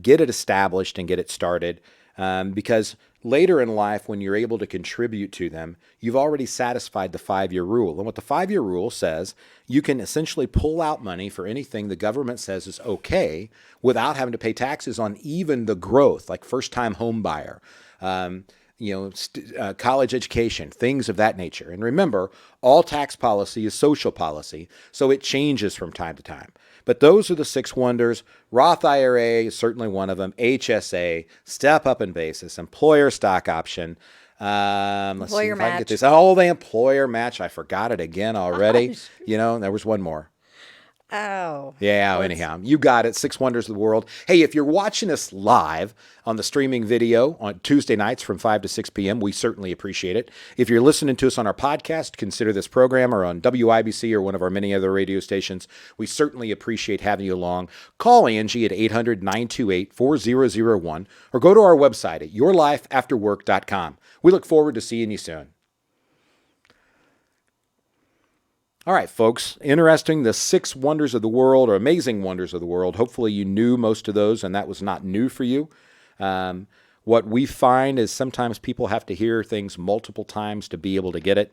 get it established and get it started. Because later in life, when you're able to contribute to them, you've already satisfied the 5-year rule. And what the 5-year rule says, you can essentially pull out money for anything the government says is okay without having to pay taxes on even the growth, like first-time home buyer, college education, things of that nature. And remember, all tax policy is social policy, so it changes from time to time. But those are the 6 wonders. Roth IRA is certainly one of them. HSA, step up in basis, employer stock option. Let's see if I can get this. Oh, the employer match. I forgot it again already. There was one more. Oh. Yeah, anyhow, you got it. 6 wonders of the world. Hey, if you're watching us live on the streaming video on Tuesday nights from 5 to 6 p.m., we certainly appreciate it. If you're listening to us on our podcast, consider this program, or on WIBC or one of our many other radio stations, we certainly appreciate having you along. Call Angi at 800-928-4001 or go to our website at yourlifeafterwork.com. We look forward to seeing you soon. All right, folks, interesting. The 6 wonders of the world, or amazing wonders of the world. Hopefully you knew most of those, and that was not new for you. What we find is sometimes people have to hear things multiple times to be able to get it.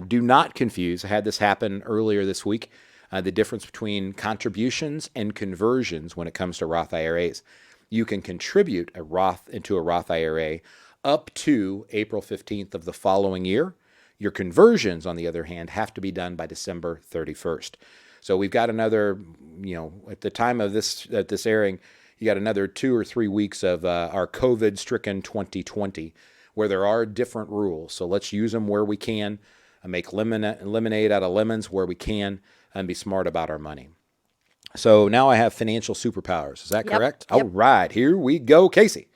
Do not confuse. I had this happen earlier this week, the difference between contributions and conversions when it comes to Roth IRAs. You can contribute into a Roth IRA up to April 15th of the following year. Your conversions, on the other hand, have to be done by December 31st. So we've got another, at the time of this airing, you got another 2 or 3 weeks of our COVID-stricken 2020, where there are different rules. So let's use them where we can, make lemonade out of lemons where we can, and be smart about our money. So now I have financial superpowers. Is that correct? Yep. All right, here we go, Casey.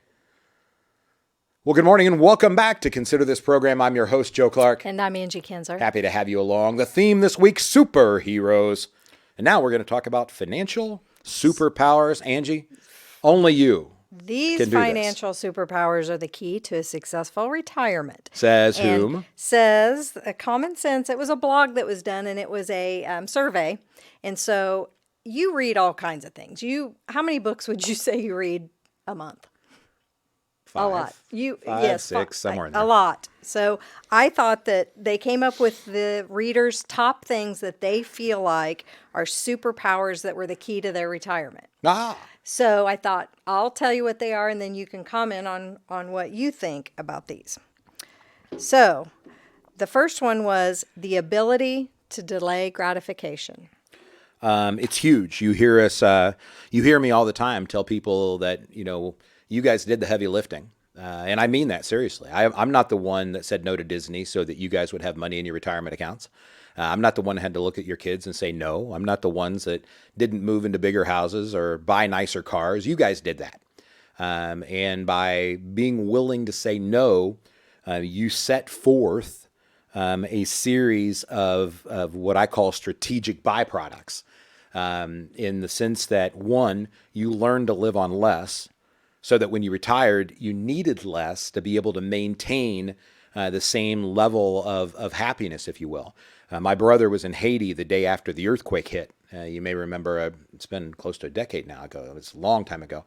Well, good morning and welcome back to Consider This Program. I'm your host, Joe Clark. And I'm Angi Kinser. Happy to have you along. The theme this week, superheroes. And now we're going to talk about financial superpowers. Angi, only you These can do financial superpowers are the key to a successful retirement. Says and whom? Says Common Sense. It was a blog that was done, and it was a survey. And so you read all kinds of things. How many books would you say you read a month? 5. A lot. 5, 6, somewhere in there. A lot. So I thought that they came up with the readers' top things that they feel like are superpowers that were the key to their retirement. So I thought, I'll tell you what they are, and then you can comment on what you think about these. So the first one was the ability to delay gratification. It's huge. You hear me all the time tell people that, you guys did the heavy lifting. And I mean that seriously. I'm not the one that said no to Disney so that you guys would have money in your retirement accounts. I'm not the one that had to look at your kids and say no. I'm not the ones that didn't move into bigger houses or buy nicer cars. You guys did that. And by being willing to say no, you set forth a series of what I call strategic byproducts. in the sense that, one, you learned to live on less so that when you retired, you needed less to be able to maintain the same level of happiness, if you will. My brother was in Haiti the day after the earthquake hit. You may remember, it's been close to a decade now ago. It's a long time ago.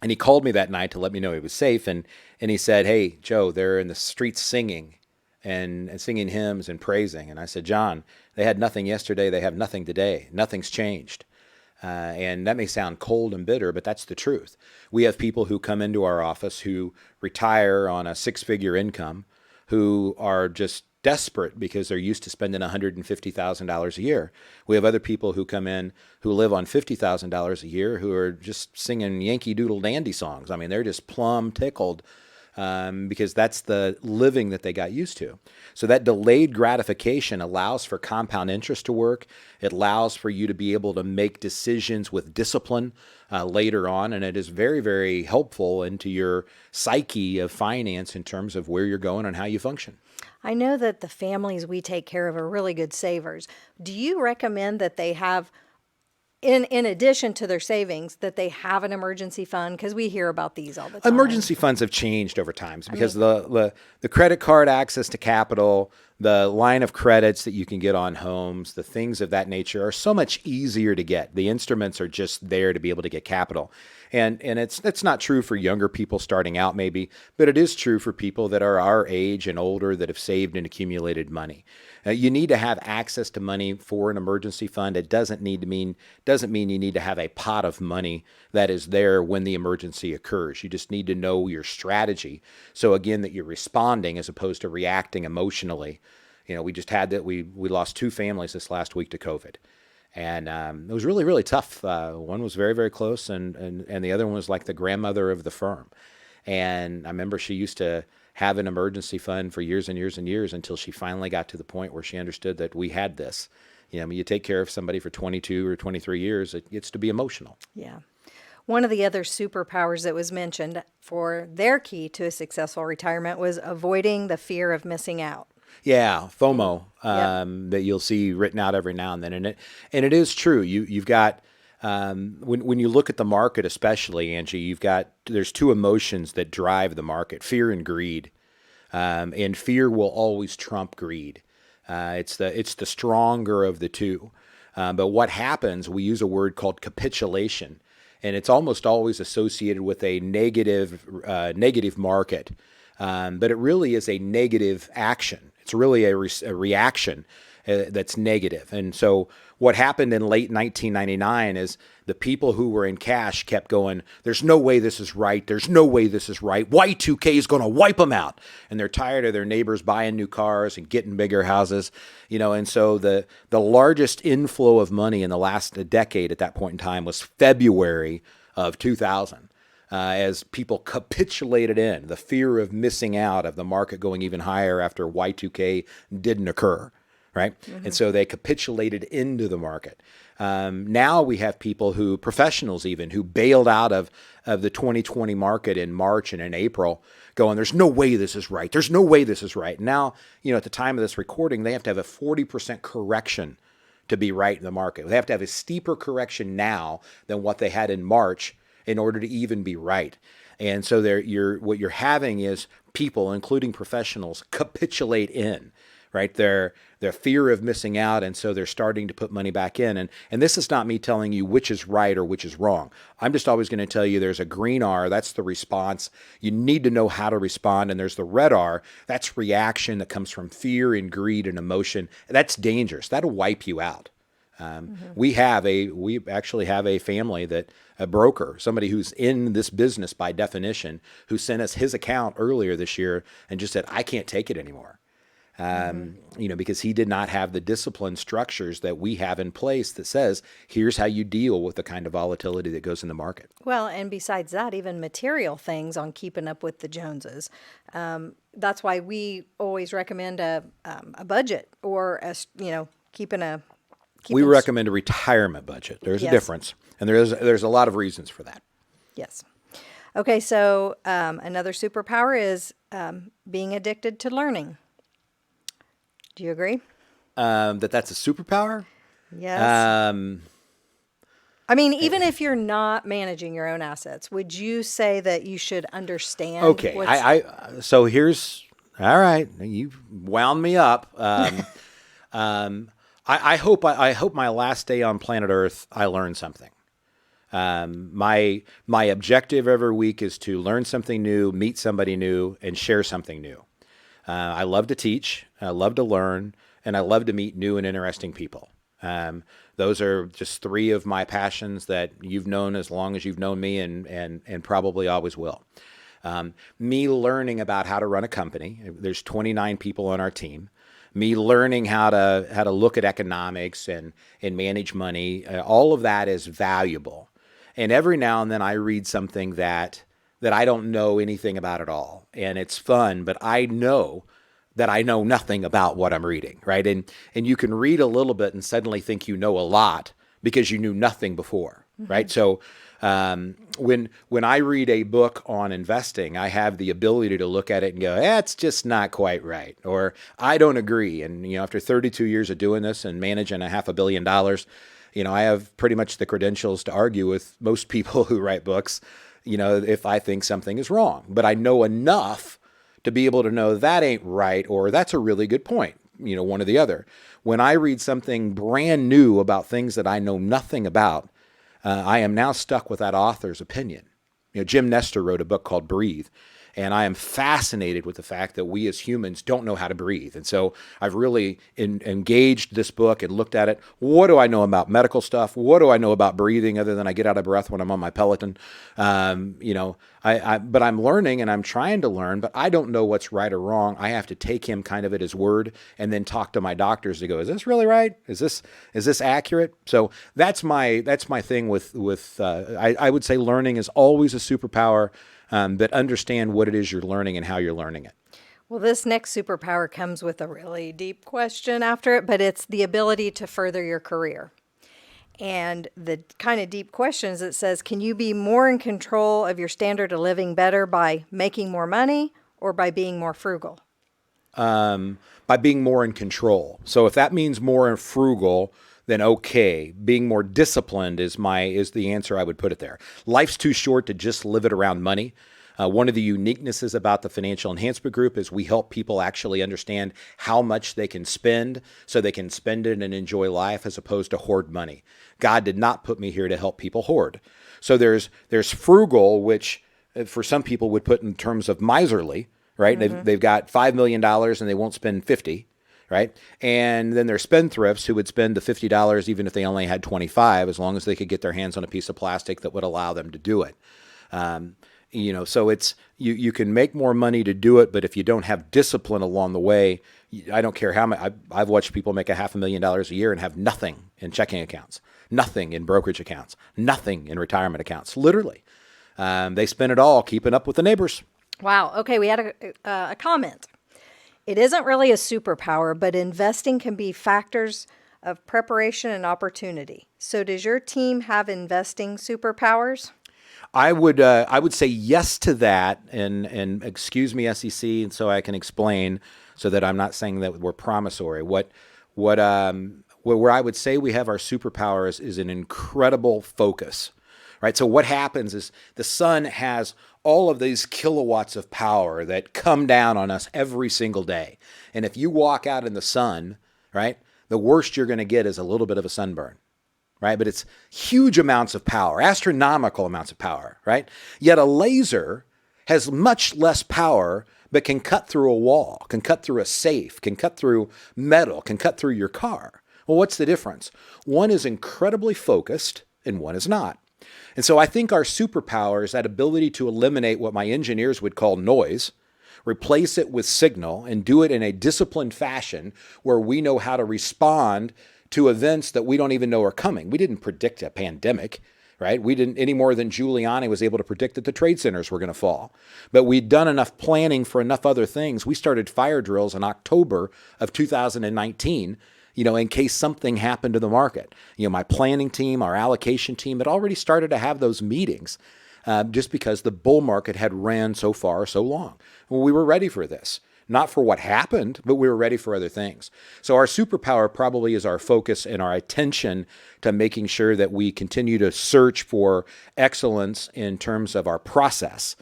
And he called me that night to let me know he was safe. And he said, "Hey, Joe, they're in the streets singing and singing hymns and praising." And I said, "John, they had nothing yesterday. They have nothing today. Nothing's changed." And that may sound cold and bitter, but that's the truth. We have people who come into our office who retire on a six-figure income, who are just desperate because they're used to spending $150,000 a year. We have other people who come in who live on $50,000 a year who are just singing Yankee Doodle Dandy songs. I mean, they're just plumb tickled because that's the living that they got used to. So that delayed gratification allows for compound interest to work. It allows for you to be able to make decisions with discipline later on, and it is very, very helpful into your psyche of finance in terms of where you're going and how you function. I know that the families we take care of are really good savers. Do you recommend that they have, in addition to their savings, that they have an emergency fund? Because we hear about these all the time. Emergency funds have changed over time because the credit card access to capital, the line of credits that you can get on homes, the things of that nature are so much easier to get. The instruments are just there to be able to get capital. And it's not true for younger people starting out maybe, but it is true for people that are our age and older that have saved and accumulated money. You need to have access to money for an emergency fund. It doesn't mean you need to have a pot of money that is there when the emergency occurs. You just need to know your strategy. So again, that you're responding as opposed to reacting emotionally. You know, we just had that we lost two families this last week to COVID. And it was really, really tough. One was very, very close, and the other one was like the grandmother of the firm. And I remember she used to have an emergency fund for years and years and years until she finally got to the point where she understood that we had this. You know, I mean, you take care of somebody for 22 or 23 years, it gets to be emotional. Yeah. One of the other superpowers that was mentioned for their key to a successful retirement was avoiding the fear of missing out. Yeah, FOMO that you'll see written out every now and then, and it is true. You've got when you look at the market, especially Angi, there's two emotions that drive the market: fear and greed, and fear will always trump greed. It's the stronger of the two. But what happens? We use a word called capitulation, and it's almost always associated with a negative market. But it really is a negative action. It's really a reaction that's negative. And so what happened in late 1999 is the people who were in cash kept going, "There's no way this is right. There's no way this is right. Y2K is going to wipe them out." And they're tired of their neighbors buying new cars and getting bigger houses, you know. And so the largest inflow of money in the last decade at that point in time was February of 2000. As people capitulated in the fear of missing out, of the market going even higher after Y2K didn't occur, right? Mm-hmm. And so they capitulated into the market. Now we have people professionals even, who bailed out of the 2020 market in March and in April, going, "There's no way this is right. There's no way this is right." Now, you know, at the time of this recording, they have to have a 40% correction to be right in the market. They have to have a steeper correction now than what they had in March in order to even be right. And so what you're having is people, including professionals, capitulate in, right? Their fear of missing out, and so they're starting to put money back in. And this is not me telling you which is right or which is wrong. I'm just always going to tell you there's a green R, that's the response. You need to know how to respond. And there's the red R, that's reaction that comes from fear and greed and emotion. That's dangerous. That'll wipe you out. We actually have a family a broker, somebody who's in this business by definition, who sent us his account earlier this year and just said, "I can't take it anymore." You know, because he did not have the discipline structures that we have in place that says, here's how you deal with the kind of volatility that goes in the market. Well, and besides that, even material things on keeping up with the Joneses. That's why we always recommend a budget, or we recommend a retirement budget. There's a difference, and there's a lot of reasons for that. Yes. Okay, so another superpower is being addicted to learning. Do you agree? That's a superpower? Yes. I mean, even if you're not managing your own assets, would you say that you should understand? Okay. So here's, all right. You've wound me up. I hope my last day on planet Earth, I learned something. My objective every week is to learn something new, meet somebody new, and share something new. I love to teach, I love to learn, and I love to meet new and interesting people. Those are just three of my passions that you've known as long as you've known me, and probably always will. Me learning about how to run a company. There's 29 people on our team. Me learning how to look at economics and manage money. All of that is valuable. And every now and then I read something that I don't know anything about at all. And it's fun, but I know that I know nothing about what I'm reading, right? And you can read a little bit and suddenly think you know a lot because you knew nothing before, right? So when I read a book on investing, I have the ability to look at it and go, that's just not quite right, or I don't agree. And after 32 years of doing this and managing $500 million, I have pretty much the credentials to argue with most people who write books, if I think something is wrong. But I know enough to be able to know that ain't right, or that's a really good point, one or the other. When I read something brand new about things that I know nothing about, I am now stuck with that author's opinion. Jim Nestor wrote a book called Breathe, and I am fascinated with the fact that we as humans don't know how to breathe. And so I've really engaged this book and looked at it. What do I know about medical stuff? What do I know about breathing other than I get out of breath when I'm on my Peloton? But I'm learning and I'm trying to learn, but I don't know what's right or wrong. I have to take him kind of at his word and then talk to my doctors to go, is this really right? Is this accurate? So that's my thing with I would say learning is always a superpower. But understand what it is you're learning and how you're learning it. Well, this next superpower comes with a really deep question after it, but it's the ability to further your career. And the kind of deep questions, it says, can you be more in control of your standard of living better by making more money or by being more frugal? By being more in control. So if that means more frugal, then okay. Being more disciplined is the answer I would put it there. Life's too short to just live it around money. One of the uniquenesses about the Financial Enhancement Group is we help people actually understand how much they can spend so they can spend it and enjoy life as opposed to hoard money. God did not put me here to help people hoard. So there's frugal, which for some people would put in terms of miserly, right? Mm-hmm. They've got $5 million and they won't spend 50. Right. And then there's spendthrifts who would spend the $50 even if they only had 25, as long as they could get their hands on a piece of plastic that would allow them to do it. So it's you can make more money to do it, but if you don't have discipline along the way, I don't care how much. I've watched people make $500,000 a year and have nothing in checking accounts, nothing in brokerage accounts, nothing in retirement accounts. Literally, they spend it all keeping up with the neighbors. Wow. Okay, we had a comment. It isn't really a superpower, but investing can be factors of preparation and opportunity. So does your team have investing superpowers? I would say yes to that, and excuse me, SEC, and so I can explain so that I'm not saying that we're promissory. Where I would say we have our superpowers is an incredible focus, right? So what happens is the sun has all of these kilowatts of power that come down on us every single day. And if you walk out in the sun, right, the worst you're going to get is a little bit of a sunburn, right? But it's huge amounts of power, astronomical amounts of power, right? Yet a laser has much less power, but can cut through a wall, can cut through a safe, can cut through metal, can cut through your car. Well, what's the difference? One is incredibly focused and one is not. And so I think our superpower is that ability to eliminate what my engineers would call noise, replace it with signal, and do it in a disciplined fashion where we know how to respond to events that we don't even know are coming. We didn't predict a pandemic, right? We didn't any more than Giuliani was able to predict that the trade centers were going to fall. But we'd done enough planning for enough other things. We started fire drills in October of 2019, in case something happened to the market. My planning team, our allocation team had already started to have those meetings just because the bull market had ran so far so long. Well, we were ready for this. not for what happened, but we were ready for other things. So our superpower probably is our focus and our attention to making sure that we continue to search for excellence in terms of our process.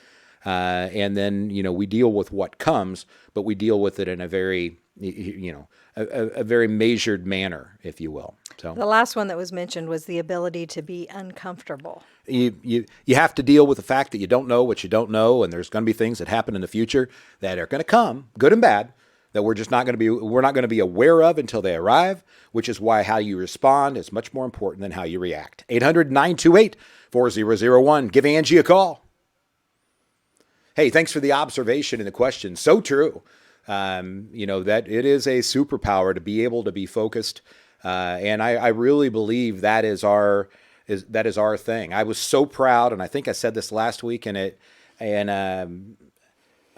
And then, we deal with what comes, but we deal with it in a very, a very measured manner, if you will. So the last one that was mentioned was the ability to be uncomfortable. You have to deal with the fact that you don't know what you don't know, and there's going to be things that happen in the future that are going to come, good and bad, that we're not going to be aware of until they arrive, which is why how you respond is much more important than how you react. 800-928-4001. Give Angi a call. Hey, thanks for the observation and the question. So true. That it is a superpower to be able to be focused. And I really believe that is our thing. I was so proud, and I think I said this last week, it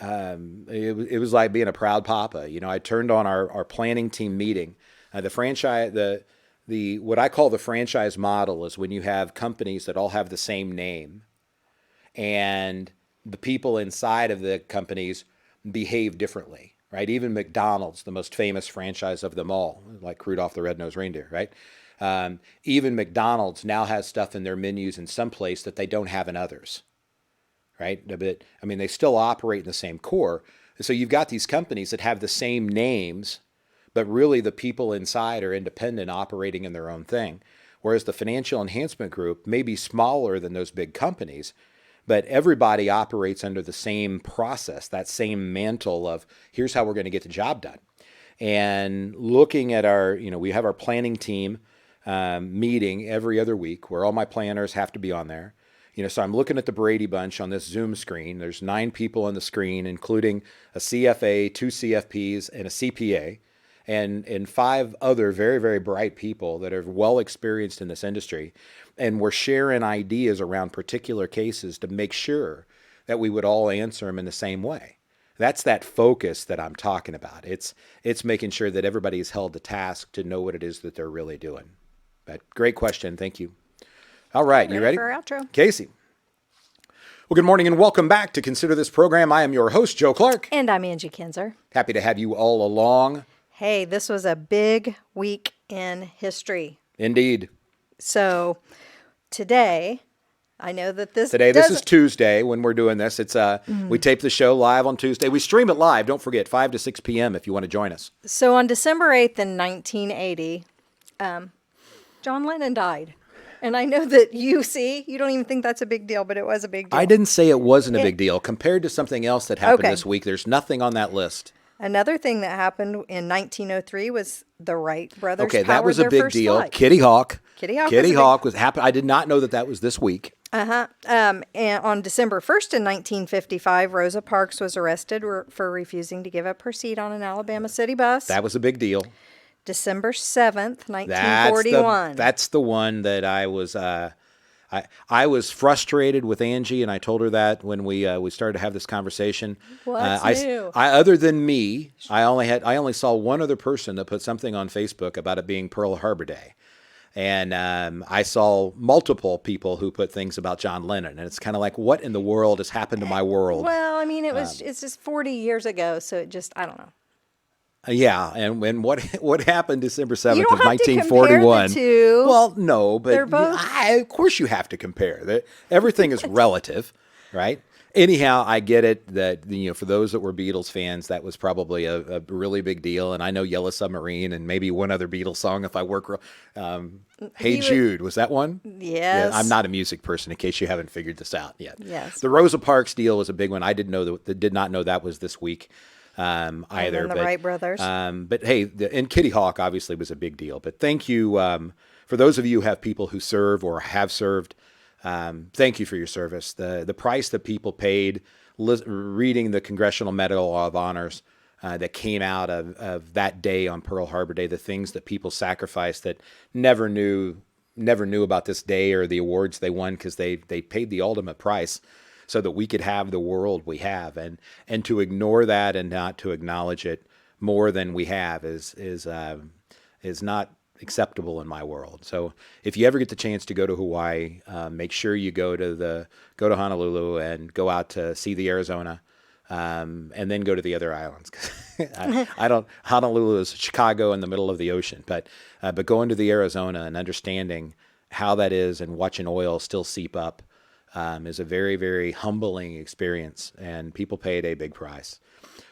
was like being a proud papa. I turned on our planning team meeting. The franchise, the what I call the franchise model is when you have companies that all have the same name, and the people inside of the companies behave differently, right? Even McDonald's, the most famous franchise of them all, like Rudolph the Red-Nosed Reindeer, right? Even McDonald's now has stuff in their menus in some place that they don't have in others, right? But they still operate in the same core. So you've got these companies that have the same names, but really the people inside are independent, operating in their own thing. Whereas the financial enhancement group may be smaller than those big companies, but everybody operates under the same process, that same mantle of here's how we're going to get the job done. And looking at we have our planning team meeting every other week where all my planners have to be on there. So I'm looking at the Brady Bunch on this Zoom screen. There's 9 people on the screen, including a CFA, 2 CFPs, and a CPA, and 5 other very, very bright people that are well experienced in this industry. And we're sharing ideas around particular cases to make sure that we would all answer them in the same way. That's that focus that I'm talking about. It's making sure that everybody is held to task to know what it is that they're really doing. But great question. Thank you. All right. You ready? For our outro. Casey. Well, good morning and welcome back to Consider This Program. I am your host, Joe Clark. And I'm Angi Kinser. Happy to have you all along. Hey, this was a big week in history. Indeed. So today, I know that this is Tuesday when we're doing this. It's we tape the show live on Tuesday. We stream it live. Don't forget, 5 to 6 p.m. if you want to join us. So on December 8th in 1980, John Lennon died. And I know that you don't even think that's a big deal, but it was a big deal. I didn't say it wasn't a big deal. Compared to something else that happened this week, there's nothing on that list. Another thing that happened in 1903 was the Wright Brothers. Okay, that was a big deal. Flight. Kitty Hawk was happened. I did not know that was this week. And on December 1st in 1955, Rosa Parks was arrested for refusing to give up her seat on an Alabama city bus. That was a big deal. December 7th, 1941. That's the one that I was I was frustrated with Angi, and I told her that when we started to have this conversation. What's new? Other than me, I only saw one other person that put something on Facebook about it being Pearl Harbor Day. And I saw multiple people who put things about John Lennon, and it's kind of like, what in the world has happened to my world? Well, I mean, it's just 40 years ago, so it just, I don't know. Yeah, and what happened December 7th you don't of have 1941? To compare the two. Well, no, but They're both... of course you have to compare. Everything is relative, right? Anyhow, I get it that for those that were Beatles fans, that was probably a really big deal. And I know Yellow Submarine and maybe one other Beatles song if I work. Hey Jude, was that one? Yes. Yeah, I'm not a music person, in case you haven't figured this out yet. Yes. The Rosa Parks deal was a big one. I did not know that was this week. Either. And then the Wright Brothers. But hey, and Kitty Hawk obviously was a big deal. But thank you for those of you who have people who serve or have served. Thank you for your service. The price that people paid reading the Congressional Medal of Honors that came out of that day on Pearl Harbor Day, the things that people sacrificed that never knew about this day or the awards they won because they paid the ultimate price so that we could have the world we have, and to ignore that and not to acknowledge it more than we have is not acceptable in my world. So if you ever get the chance to go to Hawaii, make sure you go to Honolulu and go out to see the Arizona and then go to the other islands. Honolulu is Chicago in the middle of the ocean, but going to the Arizona and understanding how that is and watching oil still seep up is a very, very humbling experience, and people paid a big price.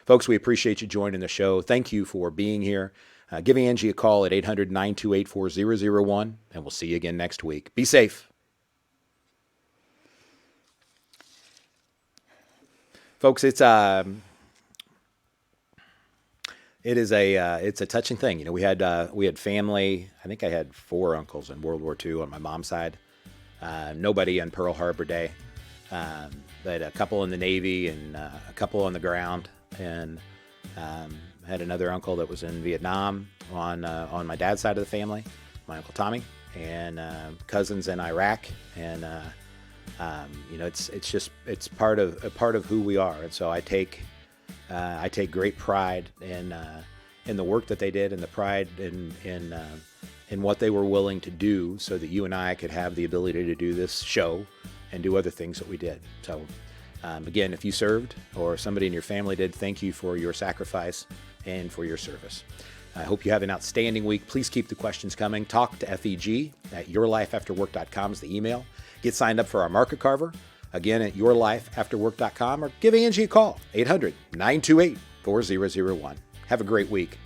Folks, we appreciate you joining the show. Thank you for being here. Give Angi a call at 800-928-4001, and we'll see you again next week. Be safe. Folks, it's a touching thing. You know, we had family. I think I had 4 uncles in World War II on my mom's side. Nobody on Pearl Harbor Day, but a couple in the Navy and a couple on the ground, and had another uncle that was in Vietnam on my dad's side of the family, my Uncle Tommy, and cousins in Iraq, and you know, it's part of who we are, and so I take great pride in the work that they did, and the pride in what they were willing to do, so that you and I could have the ability to do this show and do other things that we did. So again, if you served or somebody in your family did, thank you for your sacrifice and for your service. I hope you have an outstanding week. Please keep the questions coming. Talk to FEG at yourlifeafterwork.com is the email. Get signed up for our market carver, again, at yourlifeafterwork.com, or give Angi a call, 800-928-4001. Have a great week.